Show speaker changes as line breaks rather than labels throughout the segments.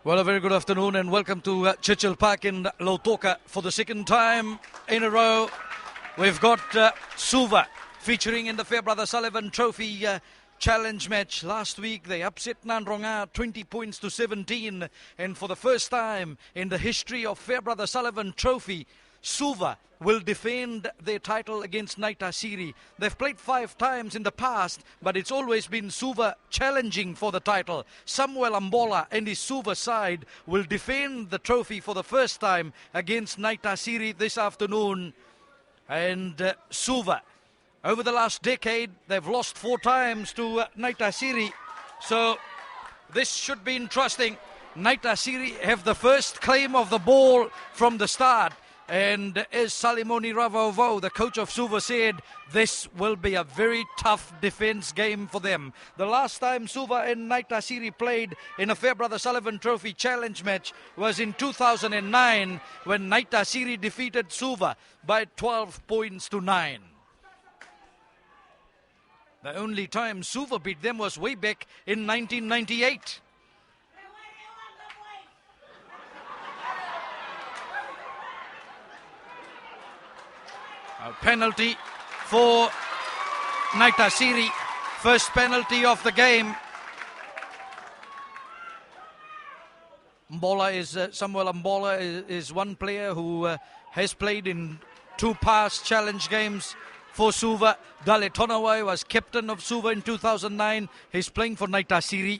Well, a very good afternoon and welcome to Churchill Park in Lautoka for the second time in a row. We've got Suva featuring in the Farebrothers Sullivan Trophy challenge match. Last week they upset Nandronga 20 points to 17, and for the first time in the history of Farebrothers Sullivan Trophy, Suva will defend their title against Naitasiri. They've played 5 times in the past, but it's always been Suva challenging for the title. Samuel Ambola and his Suva side will defend the trophy for the first time against Naitasiri this afternoon. And Suva, over the last decade, they've lost 4 times to Naitasiri. So this should be interesting. Naitasiri have the first claim of the ball from the start. And as Salimoni Ravovo, the coach of Suva, said, this will be a very tough defense game for them. The last time Suva and Naitasiri played in a Farebrothers Sullivan Trophy challenge match was in 2009 when Naitasiri defeated Suva by 12 points to 9. The only time Suva beat them was way back in 1998. A penalty for Naitasiri. First penalty of the game. Samuel Ambola is one player who has played in 2 past challenge games for Suva. Dale Tonawai was captain of Suva in 2009. He's playing for Naitasiri.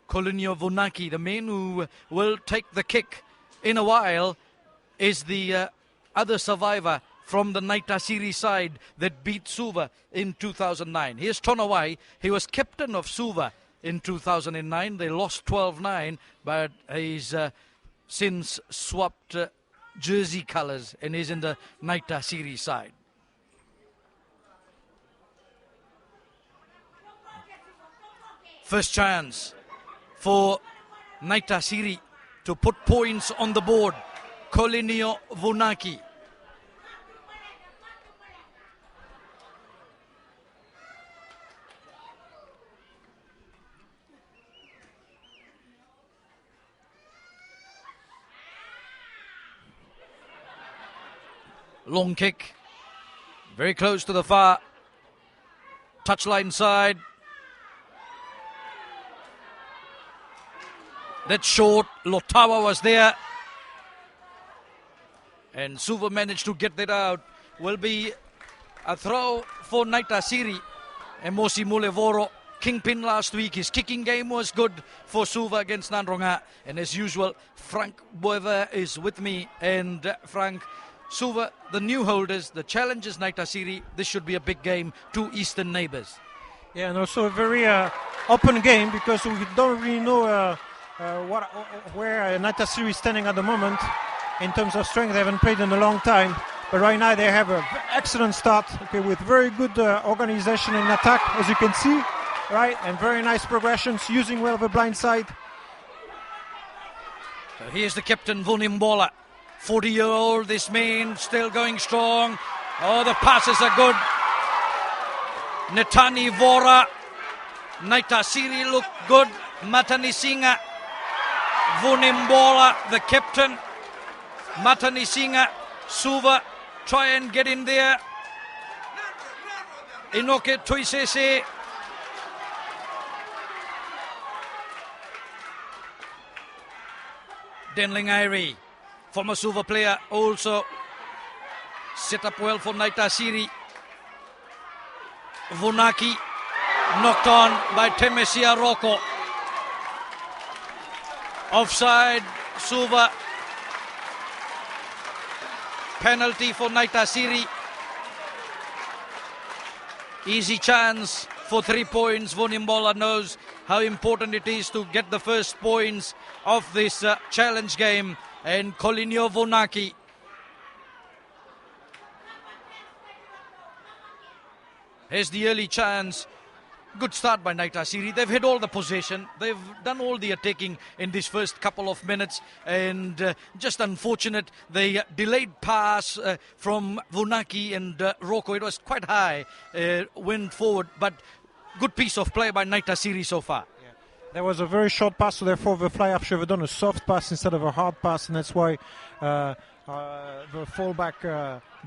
Colinio Vunaki, the man who will take the kick in a while, is the other survivor from the Naitasiri side that beat Suva in 2009. Here's Tonawai. He was captain of Suva in 2009. They lost 12-9, but he's since swapped jersey colours and is in the Naitasiri side. First chance for Naitasiri to put points on the board. Colinio Vunaki. Long kick. Very close to the far touchline side. That's short. Lotawa was there. And Suva managed to get that out. Will be a throw for Naitasiri. Emosi Mulevoro, kingpin last week. His kicking game was good for Suva against Nandronga. And as usual, Frank Boever is with me. And Frank, Suva, the new holders, the challengers Naitasiri. This should be a big game. 2 eastern neighbours.
Yeah, and also a very open game because we don't really know where Naitasiri is standing at the moment. In terms of strength, they haven't played in a long time. But right now they have an excellent start, with very good organization in attack, as you can see, right? And very nice progressions, using well the blind side.
So here's the captain, Vunimbola. 40-year-old, this man, still going strong. Oh, the passes are good. Netani Vora. Naitasiri look good. Matanisinga. Vunimbola, the captain. Matanisinga, Suva, try and get in there. Inoke Tuisese. Denling Irie, former Suva player, also set up well for Naitasiri. Vunaki, knocked on by Temesia Rocco. Offside, Suva. Penalty for Naitasiri. Easy chance for 3 points. Vunimbola knows how important it is to get the first points of this challenge game. And Colinio Vunaki. Here's the early chance. Good start by Naitasiri. They've had all the possession. They've done all the attacking in this first couple of minutes. And just unfortunate, the delayed pass from Vunaki and Rocco, it was quite high, went forward. But good piece of play by Naitasiri so far.
There was a very short pass, so therefore the fly-half should have done a soft pass instead of a hard pass, and that's why the fullback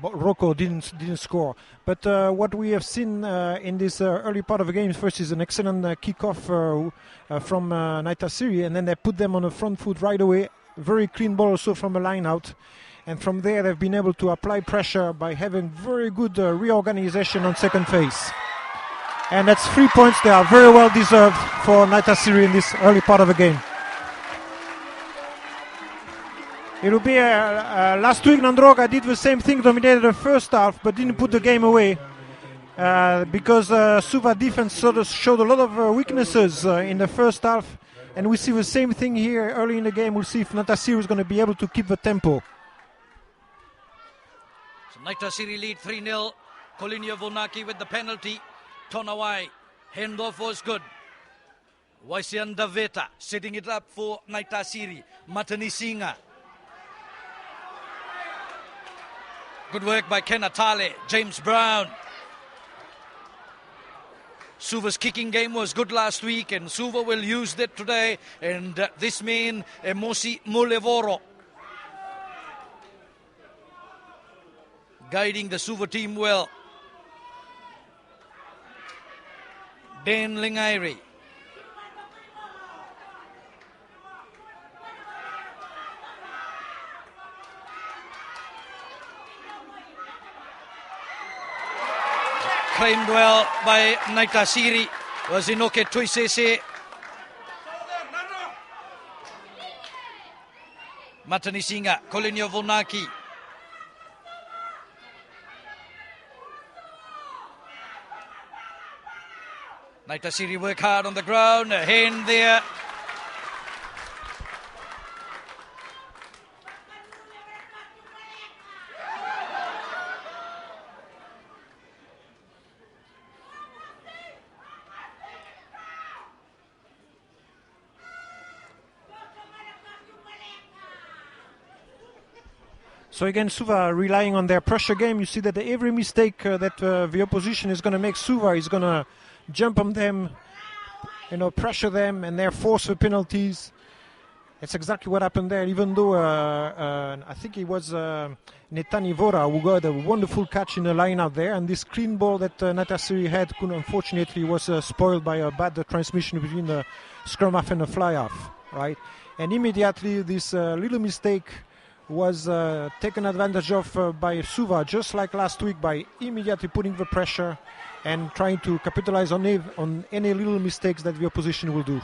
Rocco didn't score. But what we have seen in this early part of the game first is an excellent kickoff from Naitasiri, and then they put them on the front foot right away. Very clean ball also from a line out. And from there they've been able to apply pressure by having very good reorganization on second phase. And that's 3 points. They are very well deserved for Naitasiri in this early part of the game. It will be last week Nandroga did the same thing, dominated the first half, but didn't put the game away because Suva defense sort of showed a lot of weaknesses in the first half, and we see the same thing here early in the game. We'll see if Naitasiri is going to be able to keep the tempo.
So Naitasiri lead 3-0. Colinio Vonaki with the penalty. Tonawai, handoff was good. Waisian Daveta setting it up for Naitasiri. Matanisinga. Good work by Kenatale. James Brown. Suva's kicking game was good last week, and Suva will use that today. And this man, Mosi Mulevoro, guiding the Suva team well. Dan Lingairi. Claimed well by Naitasiri was Inoke Tuisese. Matanisinga, Colinio Vonaki. Naitasiri work hard on the ground, a hand there.
So again, Suva relying on their pressure game. You see that every mistake that the opposition is going to make, Suva is going to jump on them, pressure them, and they're force for penalties. That's exactly what happened there. Even though I think it was Netani Vora who got a wonderful catch in the line out there, and this clean ball that Naitasiri had, unfortunately, was spoiled by a bad transmission between the scrum half and the fly half, right? And immediately this little mistake was taken advantage of by Suva, just like last week, by immediately putting the pressure and trying to capitalize on any little mistakes that the opposition will do.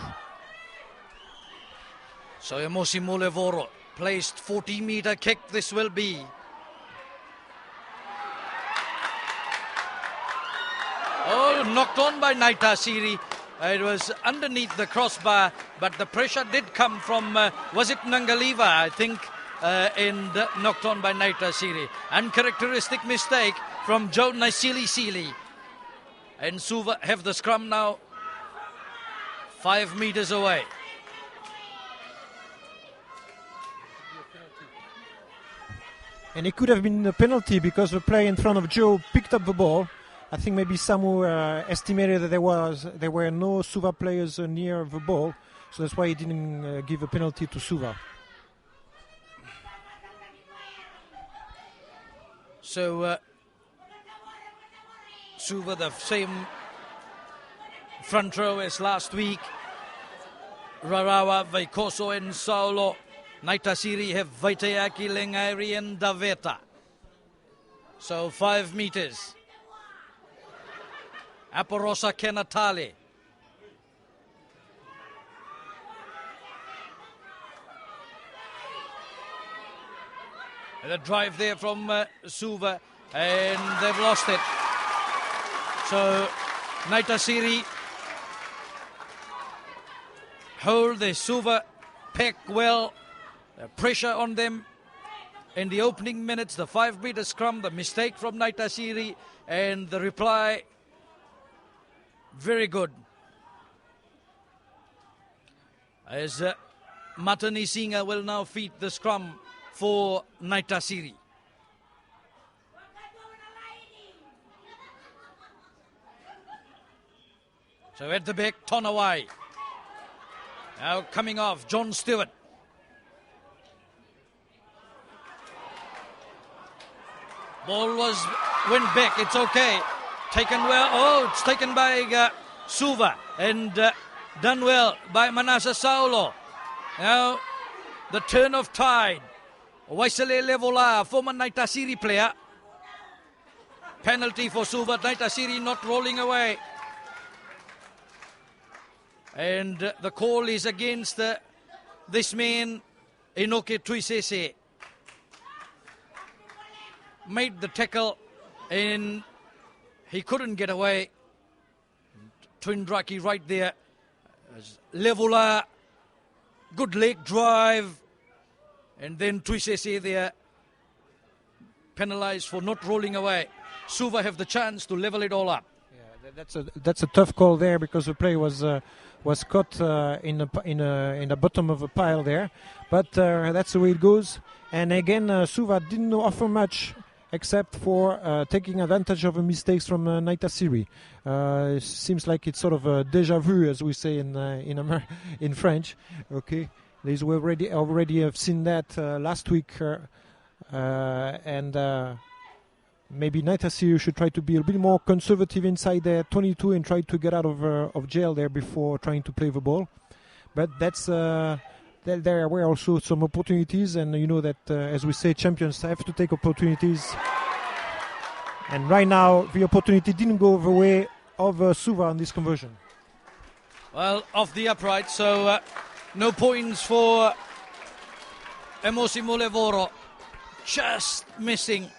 So Emosi Mulevoro placed 40-meter kick this will be. Oh, knocked on by Naitasiri. It was underneath the crossbar, but the pressure did come from, was it Nangaliva, I think, and knocked on by Naitasiri. Uncharacteristic mistake from Joe Naisili. And Suva have the scrum now 5 meters away.
And it could have been a penalty because the player in front of Joe picked up the ball. I think maybe Samu estimated that there were no Suva players near the ball, so that's why he didn't give a penalty to Suva.
So Suva the same front row as last week. Rarawa, Vaikoso and Saulo. Naitasiri have Vaiteaki, Lengairi and Daveta. So 5 meters. Aporosa Kenatale. And a drive there from Suva, and they've lost it. So Naitasiri hold the Suva pack well. Pressure on them in the opening minutes, the 5-meter scrum, the mistake from Naitasiri, and the reply very good. As Matani Singa will now feed the scrum for Naitasiri. So at the back, Tonawai. Now coming off, John Stewart. Ball went back. It's okay. Taken well. Oh, it's taken by Suva and done well by Manasa Saulo. Now the turn of tide. Waisale Levola, former Naitasiri player. Penalty for Suva. Naitasiri not rolling away. And the call is against this man, Enoke Tuisese. Made the tackle and he couldn't get away. Twindraki right there. Levola, good leg drive. And then Tuisese there, penalized for not rolling away. Suva have the chance to level it all up.
Yeah, that's a tough call there because the play was caught in the bottom of a pile there, but that's the way it goes. And again, Suva didn't offer much except for taking advantage of the mistakes from Naitasiri. It seems like it's sort of a déjà vu, as we say in French. Okay, we already have seen that last week, and maybe Naitasiri should try to be a bit more conservative inside their 22 and try to get out of jail there before trying to play the ball. But that's there were also some opportunities, and you know that as we say, champions have to take opportunities. And right now, the opportunity didn't go the way of Suva on this conversion.
Well, off the upright, so no points for Emosi Mulevoro. Just missing.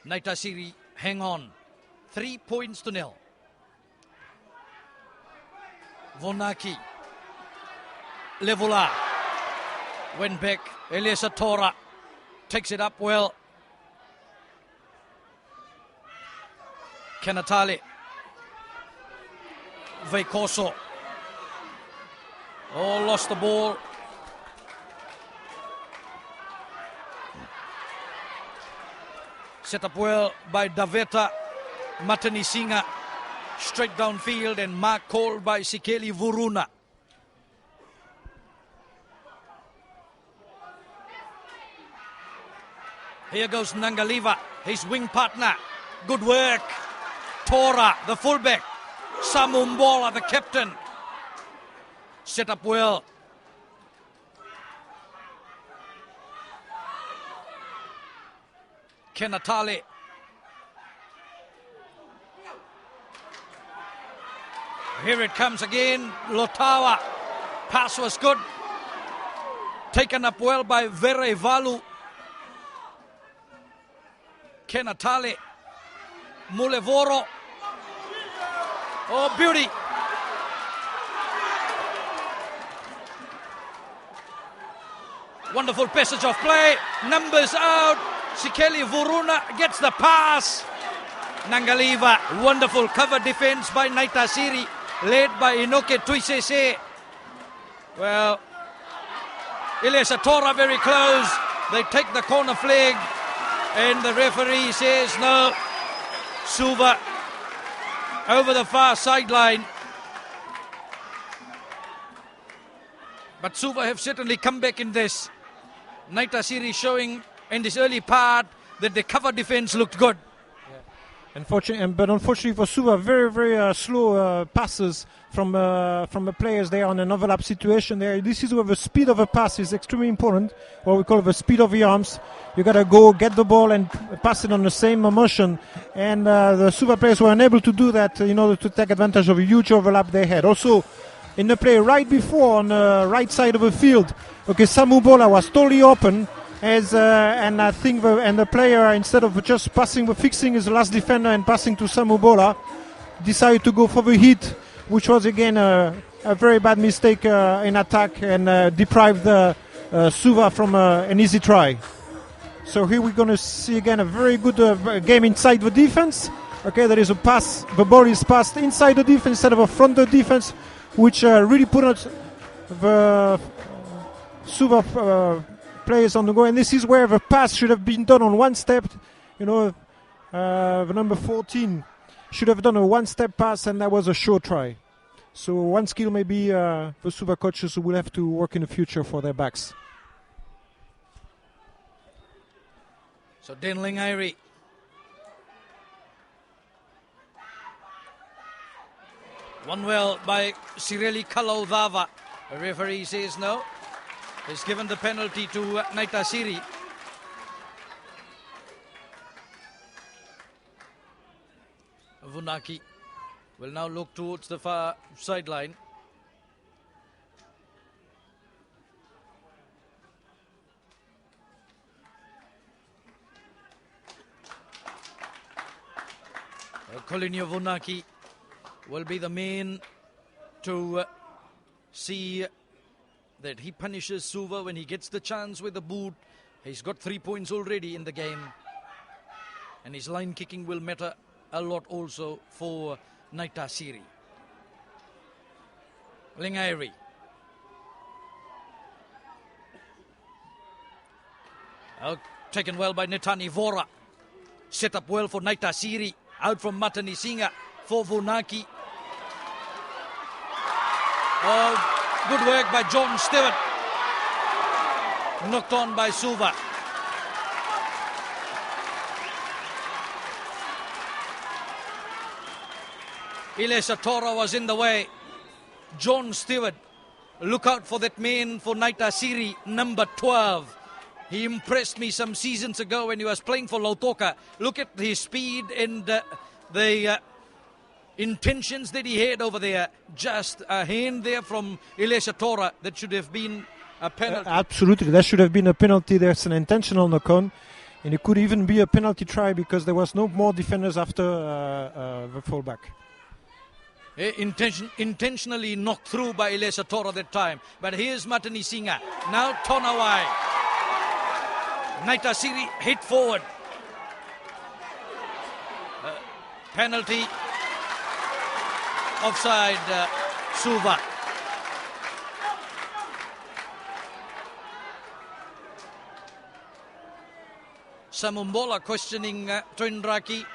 Naitasiri hang on. 3 points to nil. Vonaki. Levola. Went back. Eliasa Tora takes it up well. Kenatale. Veikoso. Oh, lost the ball. Set up well by Daveta Matanisinga. Straight downfield and mark called by Sikeli Vuruna. Here goes Nangaliva, his wing partner. Good work. Tora, the fullback. Samumbola, the captain. Set up well. Kenatale. Here it comes again. Lotawa. Pass was good. Taken up well by Verevalu. Kenatale. Mulevoro. Oh, beauty. Wonderful passage of play. Numbers out. Sikeli Vuruna gets the pass. Nangaliva. Wonderful cover defense by Naitasiri. Led by Enoke Tuisese. Well, Eliasa Tora very close. They take the corner flag. And the referee says no. Suva over the far sideline. But Suva have certainly come back in this. Naitasiri showing in this early part that the cover defense looked good.
But unfortunately for Suva, very, very slow passes from the players there on an overlap situation there. This is where the speed of a pass is extremely important, what we call the speed of the arms. You got to go get the ball and pass it on the same motion. And the Suva players were unable to do that in order to take advantage of a huge overlap they had. Also, in the play right before on the right side of the field, okay, Samu Bola was totally open. And I think the player, instead of just fixing his last defender and passing to Samu Bola, decided to go for the hit, which was again a very bad mistake in attack and deprived Suva from an easy try. So here we're going to see again a very good game inside the defense. Okay, there is a pass, the ball is passed inside the defense instead of a front the defense, which really put out the Suva players on the go, and this is where the pass should have been done on one step. You know, the number 14 should have done a one-step pass, and that was a short try. So one skill maybe the Suva coaches will have to work in the future for their backs.
So Denling Irie. One well by Sireli Kalaudava. The referee says no. He's given the penalty to Naitasiri. Vunaki will now look towards the far sideline. Colinio Vunaki will be the man to see that he punishes Suva when he gets the chance with the boot. He's got 3 points already in the game. And his line kicking will matter a lot also for Naitasiri. Lingairi. Taken well by Netani Vora. Set up well for Naitasiri. Out from Matani Singa for Vunaki. Good work by John Stewart. Knocked on by Suva. Ilesa Tora was in the way. John Stewart. Look out for that man for Naitasiri, number 12. He impressed me some seasons ago when he was playing for Lautoka. Look at his speed and the intentions that he had over there. Just a hand there from Ilesa Tora that should have been a penalty.
Absolutely, that should have been a penalty. There's an intentional knock-on. And it could even be a penalty try because there was no more defenders after the fullback.
Intentionally knocked through by Ilesa Tora that time. But here's Matani Singa. Now Tonawai. Naitasiri hit forward. Penalty. Offside Suva. Samumbola questioning Tuindraki.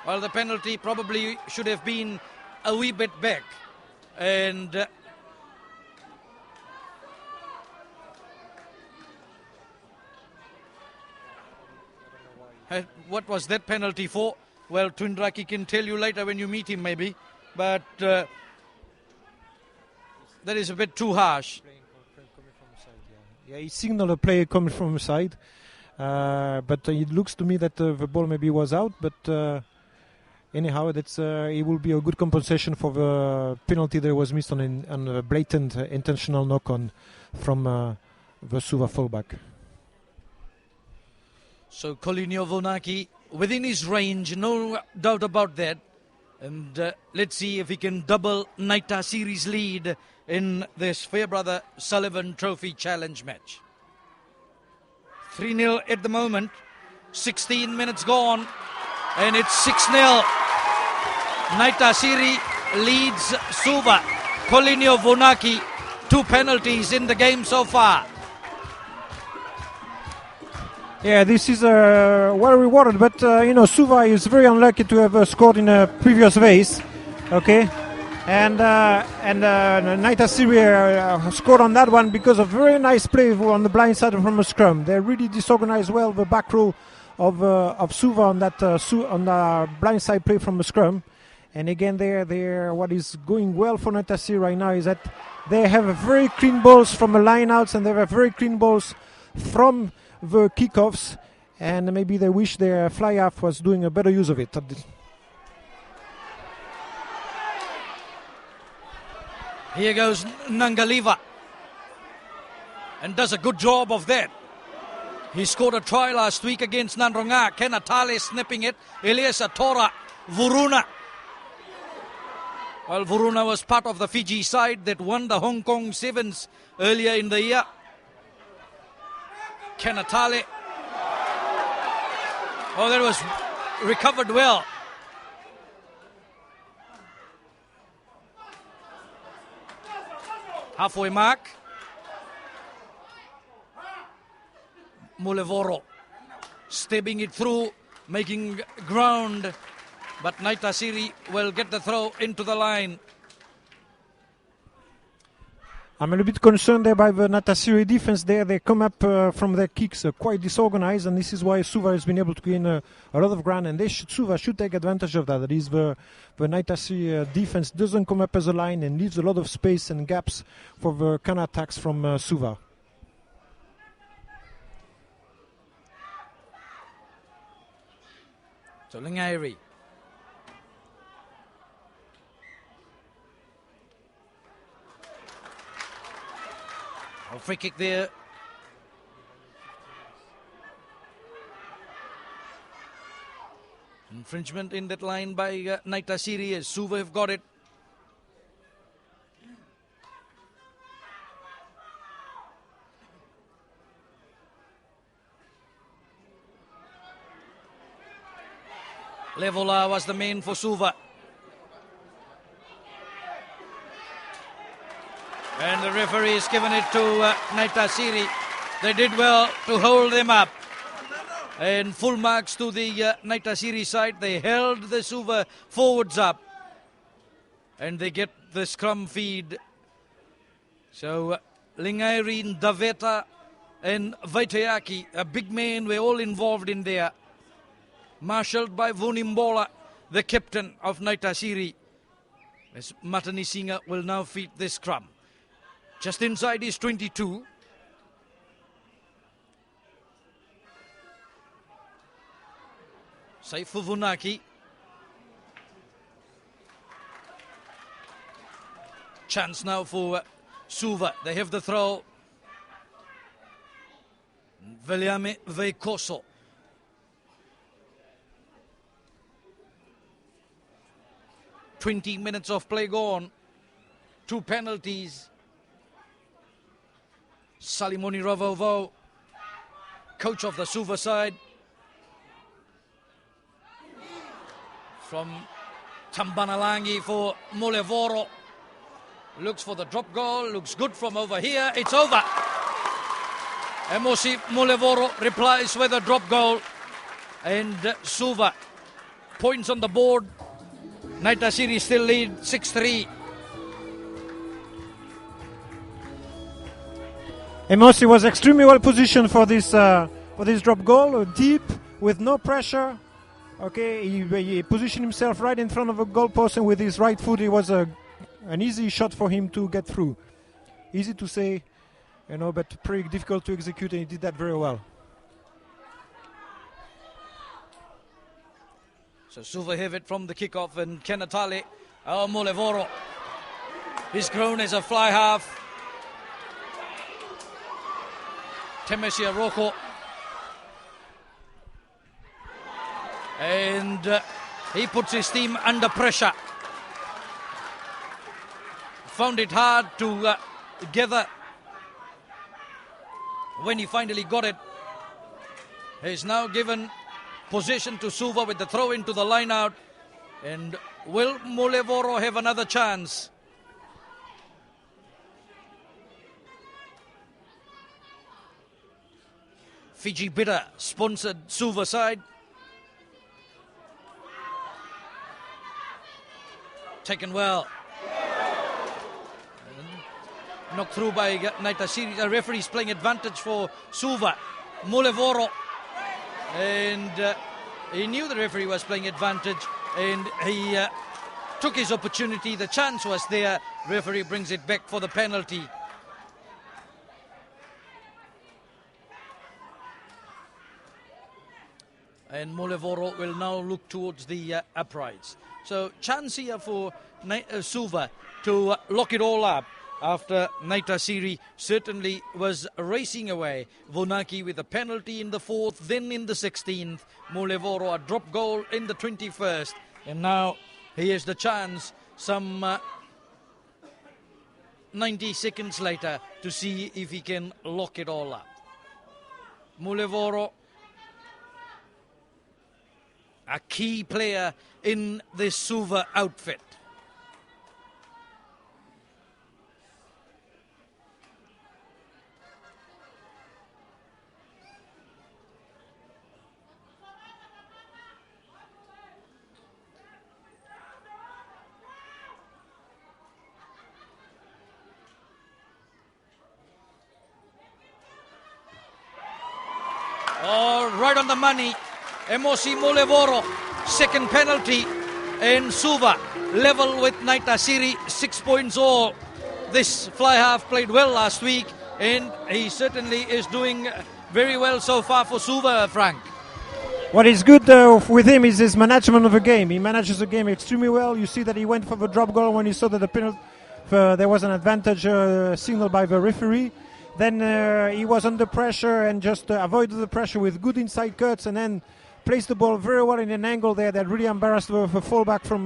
Well, the penalty probably should have been a wee bit back. And what was that penalty for? Well, Tuindraki can tell you later when you meet him maybe. But that is a bit too harsh.
Yeah, he signaled a play coming from the side. But it looks to me that the ball maybe was out. But anyhow, that's it will be a good compensation for the penalty that was missed on a blatant intentional knock-on from the Suva fullback.
So Colinio Vunaki within his range, no doubt about that. And let's see if he can double Naitasiri's lead in this Fairbrother Sullivan Trophy Challenge match. 3-0 at the moment. 16 minutes gone. And it's 6-0. Naitasiri leads Suva. Colinio Vunaki, 2 penalties in the game so far.
Yeah, this is well rewarded, but Suva is very unlucky to have scored in a previous race. Okay, and Naitasiri scored on that one because of very nice play on the blind side from a scrum. They really disorganized well the back row of Suva on that on the blind side play from the scrum. And again, what is going well for Naitasiri right now is that they have a very clean balls from the lineouts and they have very clean balls from the kickoffs, and maybe they wish their fly-half was doing a better use of it.
Here goes Nangaliva and does a good job of that. He scored a try last week against Nandronga. Kenatale snipping it. Eliasa Tora, Vuruna. Well, Vuruna was part of the Fiji side that won the Hong Kong Sevens earlier in the year. Kenatale. Oh, that was recovered well. Halfway mark. Mulevoro stabbing it through, making ground but Naitasiri will get the throw into the line.
I'm a little bit concerned there by the Naitasiri defense there. They come up from their kicks quite disorganized, and this is why Suva has been able to gain a lot of ground, and Suva should take advantage of that. That is, the Naitasiri defense doesn't come up as a line and leaves a lot of space and gaps for the counter-attacks from Suva.
So Lingairi. A free kick there. Infringement in that line by Naitasiri as Suva have got it. Levola was the main for Suva. And the referee has given it to Naitasiri. They did well to hold them up. And full marks to the Naitasiri side. They held the Suva forwards up. And they get the scrum feed. So Lingairi, Daveta and Vaiteaki, a big man, were all involved in there. Marshalled by Vunimbola, the captain of Naitasiri. As Matanisinga will now feed this scrum. Just inside is 22. Saifu Vunaki. Chance now for Suva. They have the throw. Veliame Veikoso. .20 of play gone. 2 penalties. Salimoni Ravovo, coach of the Suva side. From Tambanalangi for Mulevoro. Looks for the drop goal. Looks good from over here. It's over. Emosi Mulevoro replies with a drop goal. And Suva points on the board. Naitasiri still lead 6-3.
Emosi was extremely well positioned for this drop goal, deep with no pressure. Okay, he positioned himself right in front of a goalpost, and with his right foot, it was an easy shot for him to get through. Easy to say, but pretty difficult to execute, and he did that very well.
So Suva have it from the kickoff, and Kenatale Mulevoro. He's grown as a fly half. Temesia Roko. And he puts his team under pressure. Found it hard to gather. When he finally got it, he's now given possession to Suva with the throw into the line out. And will Mulevoro have another chance? Fiji Bitter sponsored Suva side. Taken well. Knocked through by Naitasiri. The referee's playing advantage for Suva. Mulevoro. And he knew the referee was playing advantage. And he took his opportunity. The chance was there. Referee brings it back for the penalty. And Mulevoro will now look towards the uprights. So chance here for Suva to lock it all up after Naitasiri certainly was racing away. Vunaki with a penalty in the 4th, then in the 16th. Mulevoro a drop goal in the 21st. And now here's the chance some 90 seconds later to see if he can lock it all up. Mulevoro, a key player in this Suva outfit. Oh, right on the money. Emosi Mulevoro, second penalty. And Suva level with Naitasiri, 6 points all. This fly half played well last week, and he certainly is doing very well so far for Suva, Frank.
What is good with him is his management of the game. He manages the game extremely well. You see that he went for the drop goal when he saw that there was an advantage signaled by the referee. Then he was under pressure and just avoided the pressure with good inside cuts, and then placed the ball very well in an angle there that really embarrassed the fullback from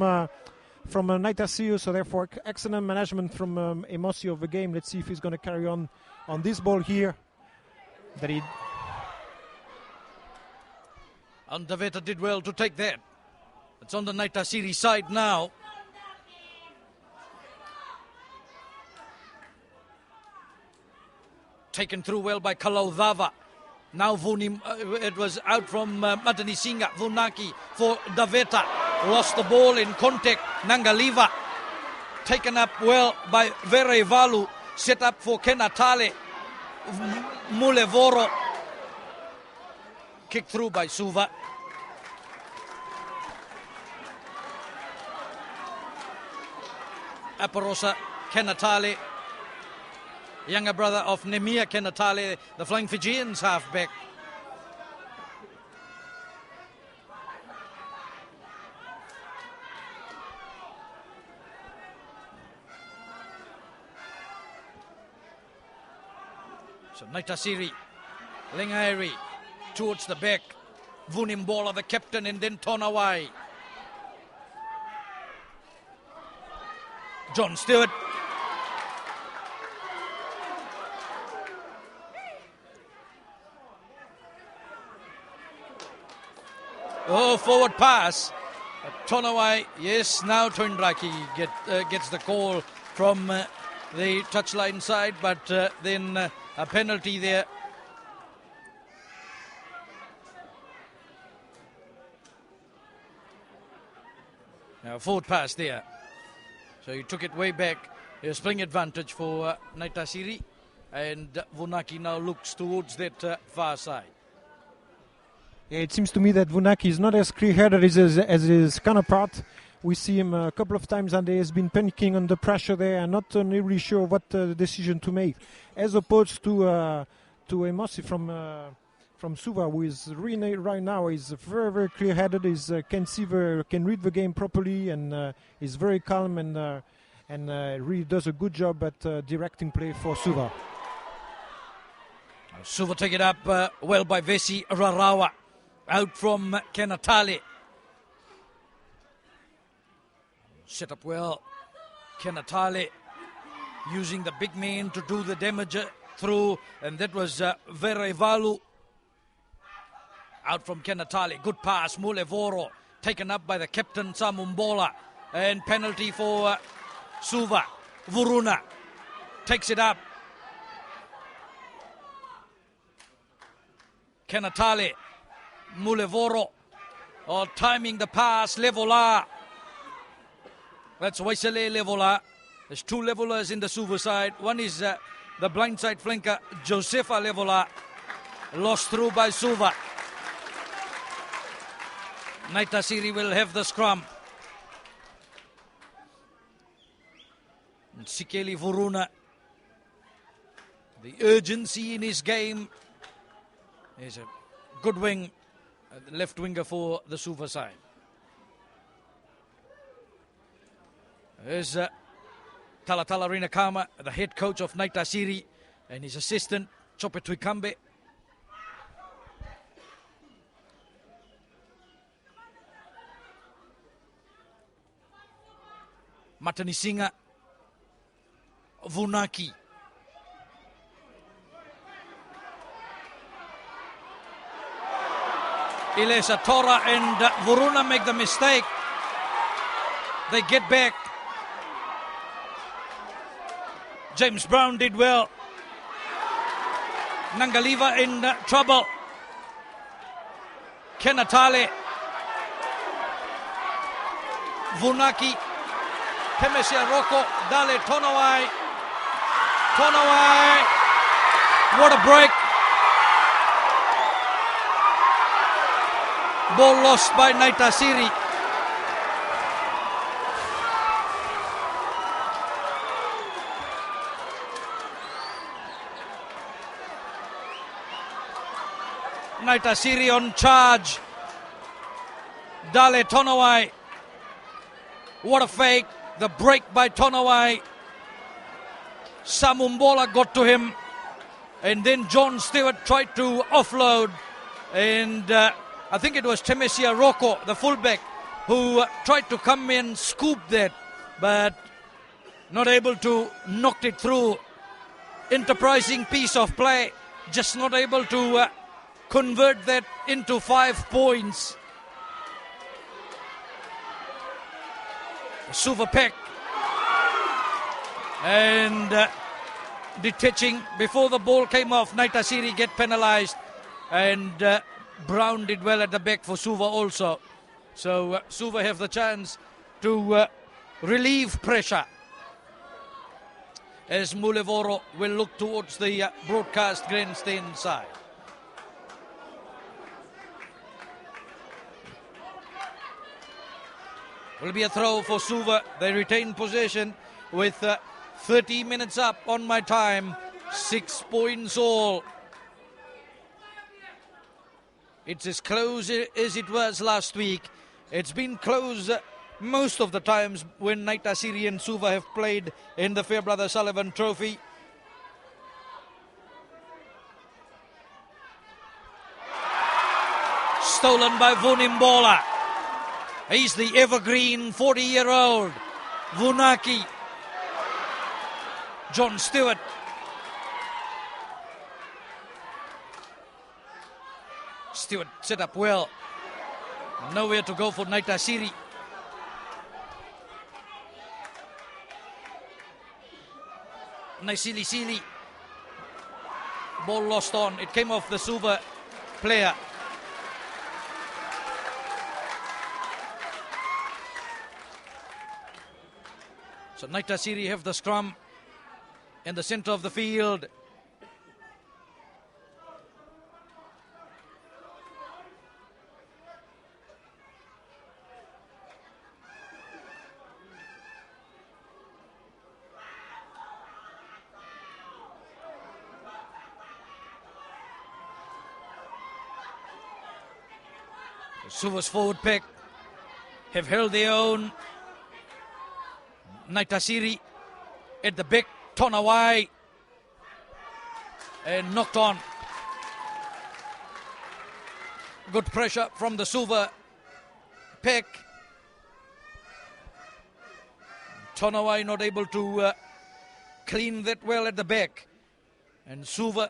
Naitasiri. So therefore, excellent management from Emosi of the game. Let's see if he's going to carry on this ball here.
And Daveta did well to take that. It's on the Naitasiri side now. Taken through well by Kalaudava. Now it was out from Matanisinga. Vunaki for Daveta. Lost the ball in contact. Nangaliva. Taken up well by Verevalu. Set up for Kenatale. Mulevoro. Kicked through by Suva. Aparosa Kenatale. Younger brother of Nemia Kenatale, the Flying Fijians halfback. So Naitasiri, Lengairi towards the back. Vunimbola, the captain, and then Tonawai. John Stewart. Oh, forward pass. Tonawai, yes, now Toindraki gets the call from the touchline side, but then a penalty there. Now, forward pass there. So he took it way back. A spring advantage for Naitasiri, and Vunaki now looks towards that far side.
Yeah, it seems to me that Vunaki is not as clear-headed as his counterpart. We see him a couple of times and he has been panicking under pressure there and not really sure what decision to make. As opposed to Emosi from Suva, who is really right now is very, very clear-headed, can read the game properly, and is very calm and really does a good job at directing play for Suva.
Suva take it up well by Vesi Rarawa. Out from Kenatale. Set up well. Kenatale using the big man to do the damage through. And that was Verevalu. Out from Kenatale. Good pass. Mulevoro. Taken up by the captain Samumbola. And penalty for Suva. Vuruna takes it up. Kenatale. Mulevoro, timing the pass, Levola. That's Waisele Levola. There's two Levolers in the Suva side. One is the blindside flanker, Josefa Levola. Lost through by Suva. Naitasiri will have the scrum. And Sikeli Vuruna. The urgency in his game is a good wing. The left winger for the Suva side. There's Talatala Rinakama, the head coach of Naitasiri, and his assistant, Chope Tuikambe. Matanisinga, Vunaki. Ilesa Tora and Vuruna make the mistake. They get back. James Brown did well. Nangaliva in trouble. Kenatale. Vunaki. Pemesia Rocco. Dale Tonawai. Tonawai. What a break. ball lost by Naitasiri. Naitasiri on charge. Dale Tonawai. What a fake. The break by Tonawai. Samumbola got to him. And then John Stewart tried to offload. And I think it was Temesia Rocco, the fullback, who tried to come in, scoop that, but not able to knock it through. Enterprising piece of play. Just not able to convert that into 5 points. Suva Peck. And detaching before the ball came off. Naitasiri get penalized. And Brown did well at the back for Suva also. So Suva have the chance to relieve pressure. As Mulevoro will look towards the broadcast grandstand side. Will be a throw for Suva. They retain possession with 30 minutes up on my time. 6 points all. It's as close as it was last week. It's been close most of the times when Naitasiri and Suva have played in the Farebrothers Sullivan Trophy. Stolen by Vunimbola. He's the evergreen 40-year-old Vunaki. John Stewart. Stewart set up well. Nowhere to go for Naitasiri. Naitasiri. Ball lost on. It came off the Suva player. So Naitasiri have the scrum in the center of the field. Suva's forward pack have held their own. Naitasiri at the back, Tonawai, and knocked on. Good pressure from the Suva pack. Tonawai not able to clean that well at the back. And Suva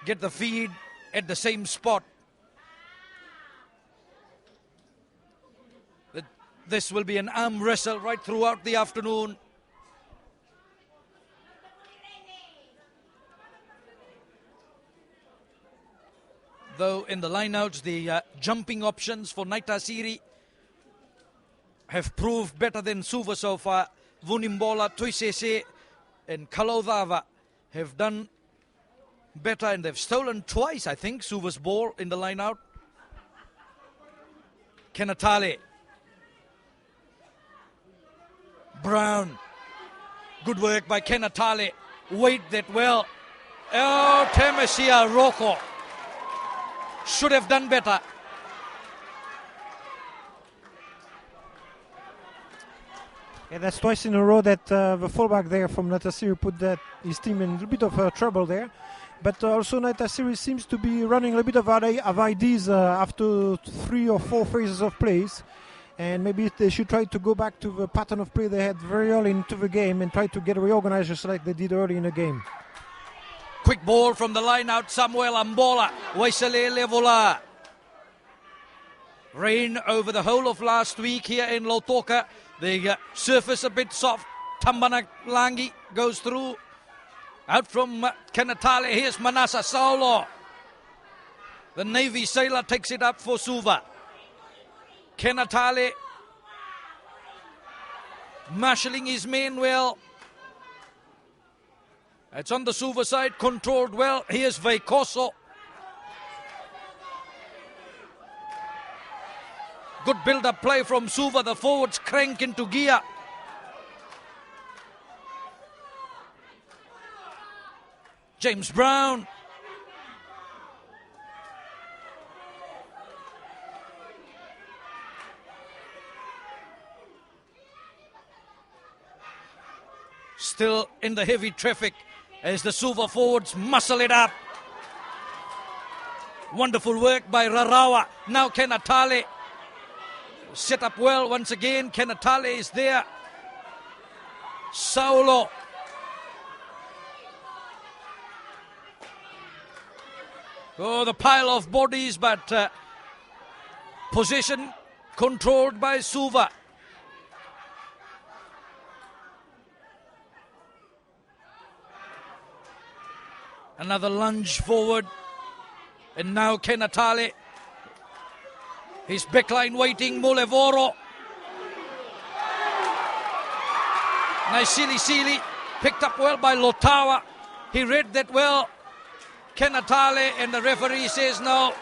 get the feed at the same spot. This will be an arm wrestle right throughout the afternoon. Though in the lineouts, the jumping options for Naitasiri have proved better than Suva so far. Vunimbola, Tuisese and Kalodava have done better, and they've stolen twice, I think, Suva's ball in the lineout. Kenatale. Brown. Good work by Kenatale. Wait that well. Oh, Temesia Rocco. Should have done better.
Yeah, that's twice in a row that the fullback there from Naitasiri put his team in a little bit of trouble there. But also Naitasiri seems to be running a little bit of ideas after 3 or 4 phases of plays. And maybe they should try to go back to the pattern of play they had very early into the game and try to get reorganized just like they did early in the game.
Quick ball from the line out, Samuel Ambola. Waisale Levola. Rain over the whole of last week here in Lautoka. The surface a bit soft. Tambana Langi goes through. Out from Kenatale. Here's Manasa Saulo. The Navy sailor takes it up for Suva. Kenatale marshalling his men well. It's on the Suva side, controlled well. Here's Veikoso. Good build-up play from Suva. The forwards crank into gear. James Brown. Still in the heavy traffic as the Suva forwards muscle it up. Wonderful work by Rarawa. Now Kenatale. Set up well once again. Kenatale is there. Saulo. Oh, the pile of bodies, but possession controlled by Suva. Another lunge forward. And now Kenatale. His backline waiting. Mulevoro. Naitasiri picked up well by Lotawa. He read that well. Kenatale, and the referee says no.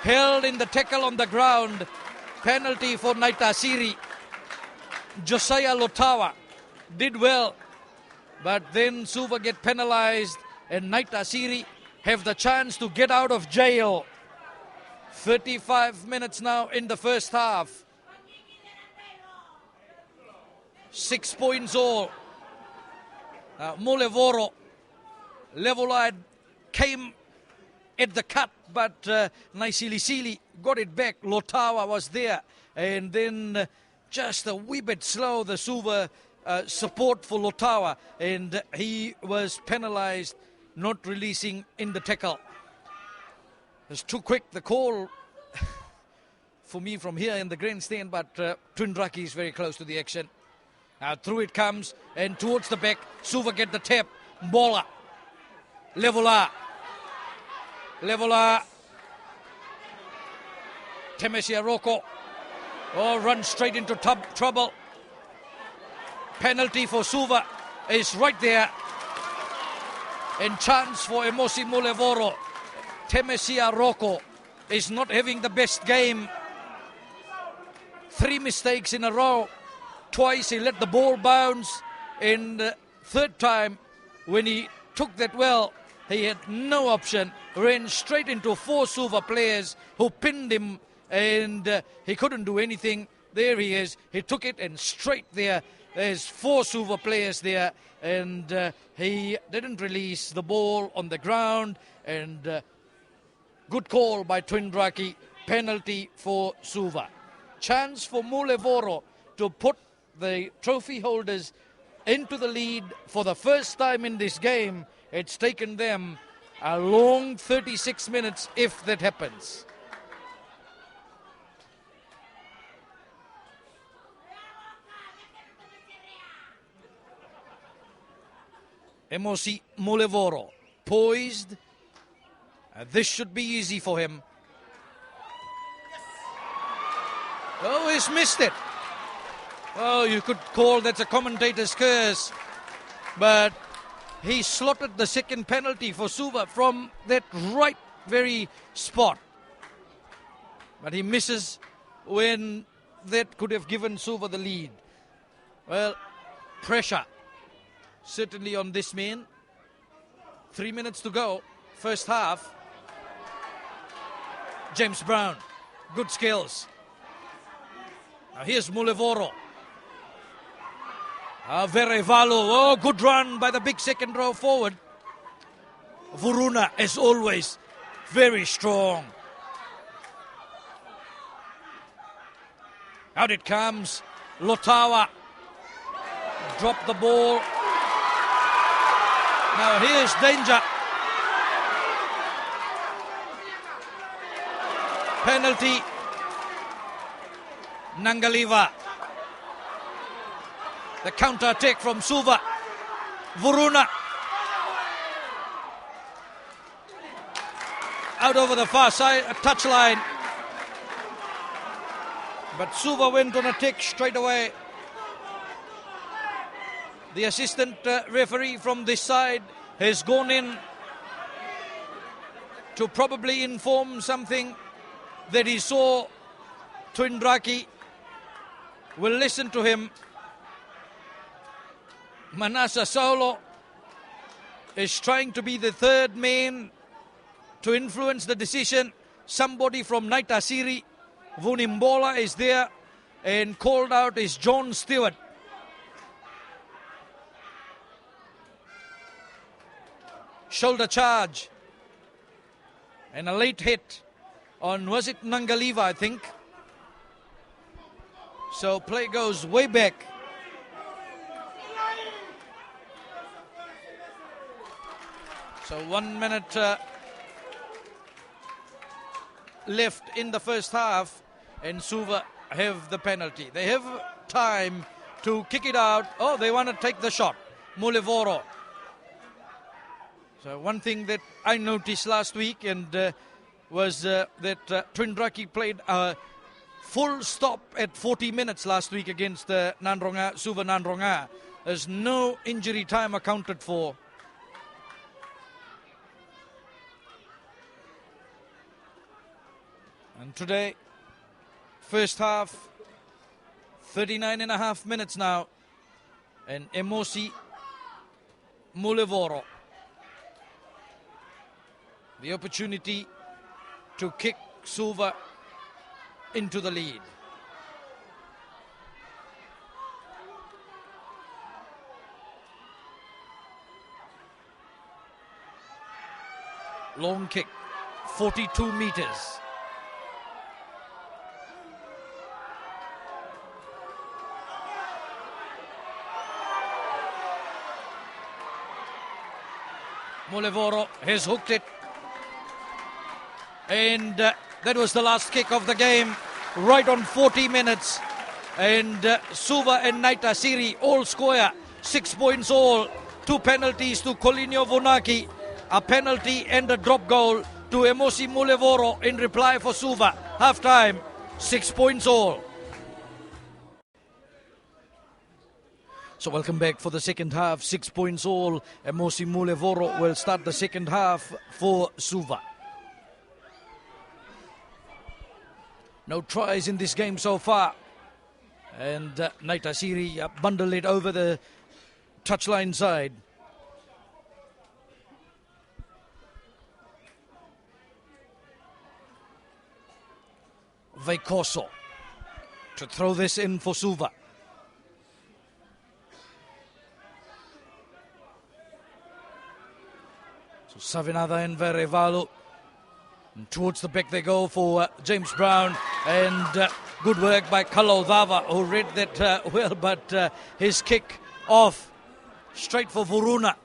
Held in the tackle on the ground. Penalty for Naitasiri. Josiah Lotawa did well. But then Suva get penalized. And Naitasiri have the chance to get out of jail. 35 minutes now in the first half. 6 points all. Mulevoro, Levolide came at the cut, but Naitasiri got it back. Lotawa was there. And then just a wee bit slow, the Suva support for Lotawa. And he was penalized, not releasing in the tackle. It's too quick, the call for me from here in the grandstand, but Twindraki is very close to the action. Through it comes, and towards the back, Suva get the tap. Mbola. Levola. Temesia Roko. Oh, run straight into trouble. Penalty for Suva is right there. And chance for Emosi Mulevoro. Temesia Roko is not having the best game. 3 mistakes in a row. Twice he let the ball bounce. And the third time, when he took that well, he had no option. Ran straight into 4 Suva players who pinned him, and he couldn't do anything. There he is. He took it and straight there. There's 4 Suva players there, and he didn't release the ball on the ground. And good call by Twindraki. Penalty for Suva. Chance for Mulevoro to put the trophy holders into the lead for the first time in this game. It's taken them a long 36 minutes if that happens. Emosi Mulevoro, poised. This should be easy for him. Oh, he's missed it. Oh, you could call that's a commentator's curse. But he slotted the second penalty for Suva from that right very spot. But he misses when that could have given Suva the lead. Well, pressure certainly on this man. 3 minutes to go, first half. James Brown, good skills. Now here's Mulevoro. Verevalo, oh, good run by the big second row forward. Vuruna, as always, very strong. Out it comes. Lotawa. Drop the ball. Now here's danger. Penalty. Nangaliva. The counter-attack from Suva. Vuruna. Out over the far side, a touchline. But Suva went on attack straight away. The assistant referee from this side has gone in to probably inform something that he saw Twindraki will listen to him. Manasa Solo is trying to be the third man to influence the decision. Somebody from Naitasiri, Vunimbola, is there, and called out is John Stewart. Shoulder charge and a late hit on, was it Nangaliva, I think. So play goes way back. So 1 minute left in the first half, and Suva have the penalty. They have time to kick it out. Oh, they want to take the shot. Mulevoro. So one thing that I noticed last week and was that Twindraki played a full stop at 40 minutes last week against Nandronga, Suva Nandronga. There's no injury time accounted for. And today, first half, 39.5 minutes now. And Emosi Mulevoro. The opportunity to kick Suva into the lead. Long kick, 42 meters. Mulevoro has hooked it. And that was the last kick of the game, right on 40 minutes. And Suva and Naitasiri all square, 6 points all. 2 penalties to Colinio Vunaki, a penalty and a drop goal to Emosi Mulevoro in reply for Suva. Half time, 6 points all. So welcome back for the second half, 6 points all. Emosi Mulevoro will start the second half for Suva. No tries in this game so far. And Naitasiri bundled it over the touchline side. Veikoso to throw this in for Suva. So Savinada and Verevalu. And towards the back they go for James Brown, and good work by Kalodava, who read that well, but his kick off straight for Vuruna.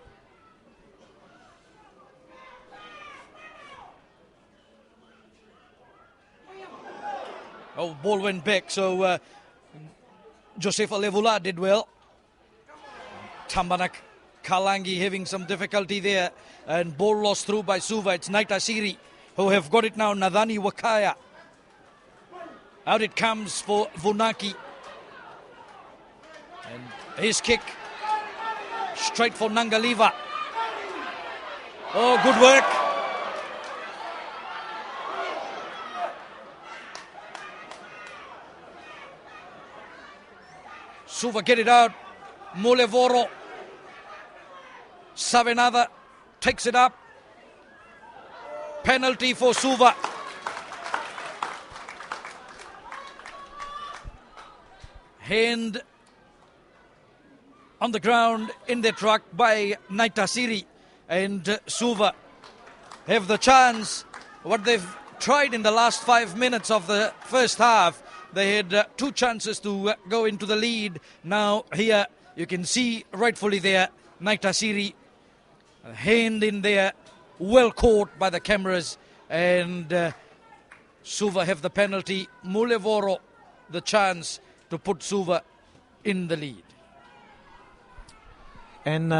Oh, ball went back, so Josefa Levula did well. Tambanak Kalangi having some difficulty there, and ball lost through by Suva. It's Naitasiri who have got it now. Nadhani Wakaya. Out it comes for Vunaki. And his kick straight for Nangaliva. Oh, good work. Suva get it out. Mulevoro. Savenada takes it up. Penalty for Suva. Hand on the ground in the truck by Naitasiri, and Suva have the chance. What they've tried in the last 5 minutes of the first half, they had 2 chances to go into the lead. Now here you can see rightfully there Naitasiri, a hand in there, well caught by the cameras, and Suva have the penalty. Mulevoro the chance to put Suva in the lead.
And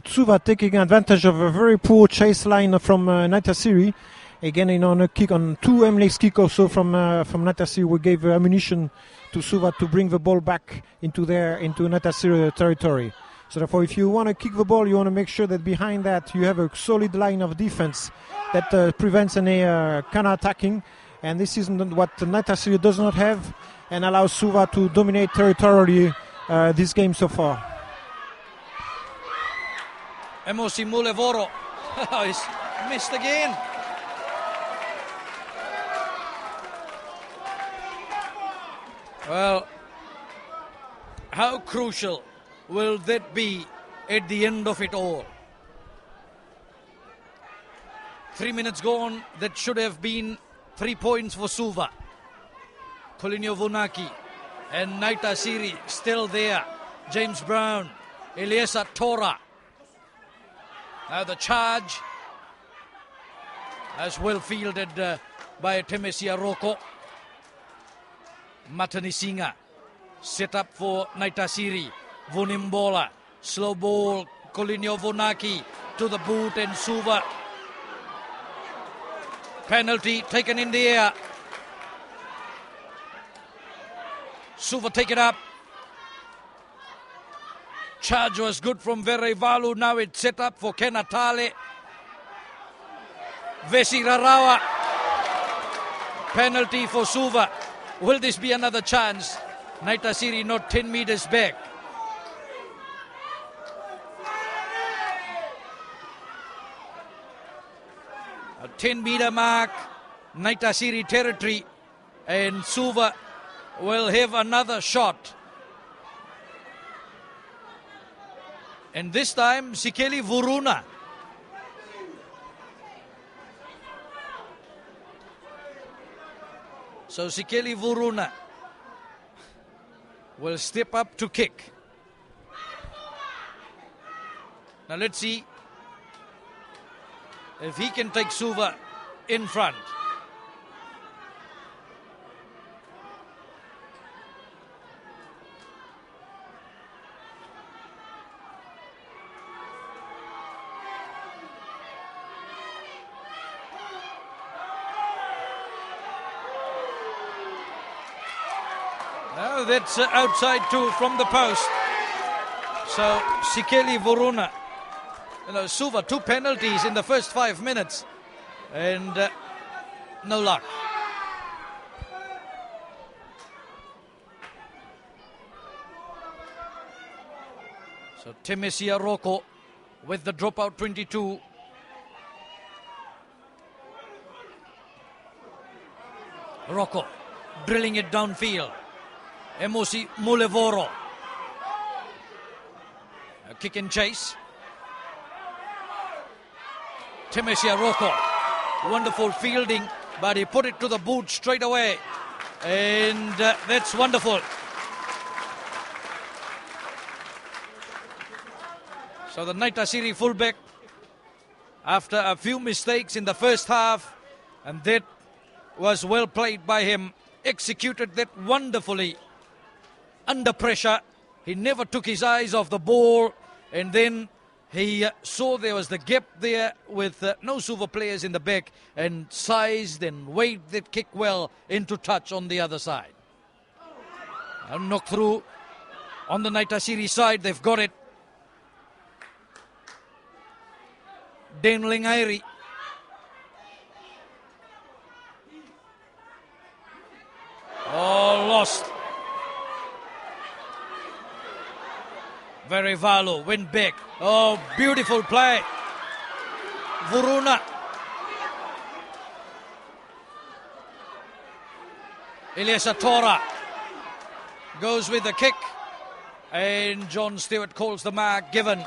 Suva taking advantage of a very poor chase line from Naitasiri. Again, on a kick, on 2 M-legs kick also from Naitasiri, we gave ammunition to Suva to bring the ball back into Naitasiri territory. So therefore, if you want to kick the ball, you want to make sure that behind that you have a solid line of defense that prevents any counter-attacking. And this is what Naitasiri does not have. and allows Suva to dominate territorially this game so far.
Emosi Mulevoro. He's missed again. Well, how crucial will that be at the end of it all? 3 minutes gone. That should have been 3 points for Suva. Colinio Vunaki and Naitasiri still there. James Brown, Eliesa Tora. Now the charge, as well fielded by Temesia Roko. Matanisinga set up for Naitasiri. Vunimbola, slow ball. Colinio Vunaki to the boot, and Suva. Penalty taken in the air. Suva take it up. Charge was good from Verevalu. Now it's set up for Kenatale. Vesirarawa. Penalty for Suva. Will this be another chance? Naitasiri not 10 meters back. A 10-meter mark. Naitasiri territory. And Suva will have another shot. And this time, Sikeli Vuruna. So Sikeli Vuruna will step up to kick. Now let's see if he can take Suva in front. Oh, that's outside too from the post. So Sikeli Vuruna. Suva, 2 penalties in the first 5 minutes. And no luck. So Temesia Roko with the dropout 22. Roko drilling it downfield. Emosi Mulevoro. A kick and chase. Temesia Roko. Wonderful fielding, but he put it to the boot straight away. And that's wonderful. So the Naitasiri fullback, after a few mistakes in the first half, and that was well played by him, executed that wonderfully. Under pressure, he never took his eyes off the ball, and then he saw there was the gap there with no Suva players in the back, and sized and waved that kick well into touch on the other side. A knock through on the Naitasiri side, they've got it. Denlingairi. Oh, lost. Verevalu went back. Oh, beautiful play. Vuruna. Eliesa Tora goes with the kick. And John Stewart calls the mark given.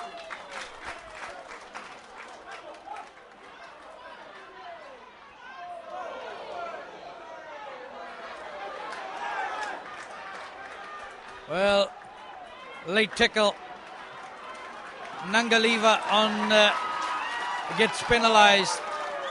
Well, late tackle. Nangaliva gets penalized.